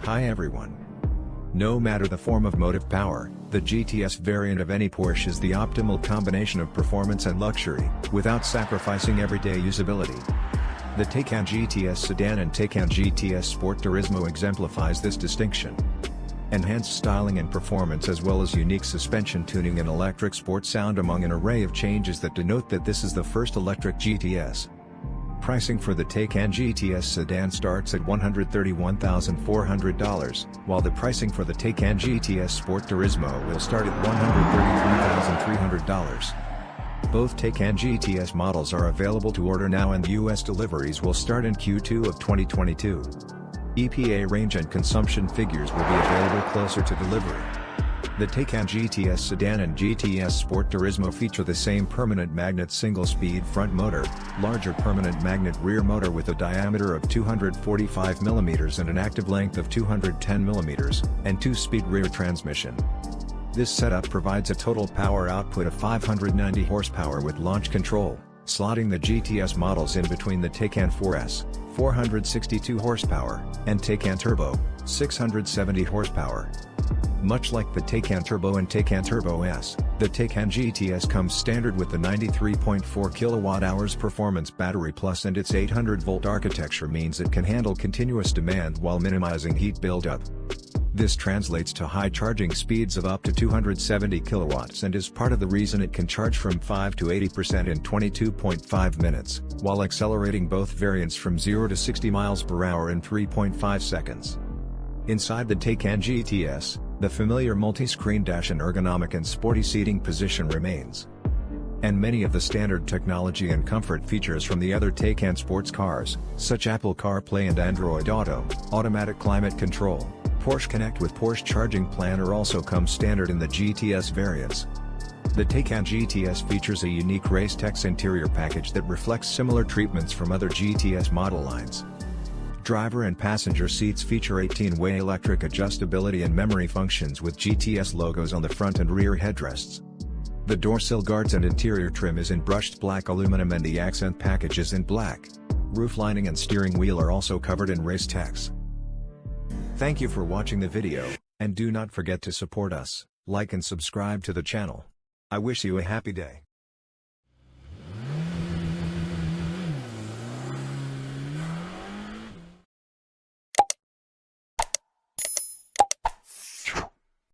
Hi everyone. No matter the form of motive power, the GTS variant of any Porsche is the optimal combination of performance and luxury, without sacrificing everyday usability. The Taycan GTS sedan and Taycan GTS Sport Turismo exemplifies this distinction. Enhanced styling and performance as well as unique suspension tuning and electric sport sound among an array of changes that denote that this is the first electric GTS. Pricing for the Taycan GTS sedan starts at $131,400, while the pricing for the Taycan GTS Sport Turismo will start at $133,300. Both Taycan GTS models are available to order now and US deliveries will start in Q2 of 2022. EPA range and consumption figures will be available closer to delivery. The Taycan GTS sedan and GTS Sport Turismo feature the same permanent magnet single-speed front motor, larger permanent magnet rear motor with a diameter of 245 mm and an active length of 210 mm, and 2-speed rear transmission. This setup provides a total power output of 590 horsepower with launch control, slotting the GTS models in between the Taycan 4S, 462 horsepower, and Taycan Turbo, 670 horsepower. Much like the Taycan Turbo and Taycan Turbo S, the Taycan GTS comes standard with the 93.4 kWh performance battery plus, and its 800-volt architecture means it can handle continuous demand while minimizing heat buildup. This translates to high charging speeds of up to 270 kilowatts and is part of the reason it can charge from 5 to 80% in 22.5 minutes, while accelerating both variants from 0 to 60 miles per hour in 3.5 seconds. Inside the Taycan GTS, the familiar multi-screen dash and ergonomic and sporty seating position remains. And many of the standard technology and comfort features from the other Taycan sports cars, such Apple CarPlay and Android Auto, automatic climate control, Porsche Connect with Porsche charging planner also come standard in the GTS variants. The Taycan GTS features a unique Race-Tex interior package that reflects similar treatments from other GTS model lines. Driver and passenger seats feature 18-way electric adjustability and memory functions with GTS logos on the front and rear headrests. The door sill guards and interior trim is in brushed black aluminum and the accent package is in black. Roof lining and steering wheel are also covered in Race-Tex. Thank you for watching the video, and do not forget to support us, like and subscribe to the channel. I wish you a happy day.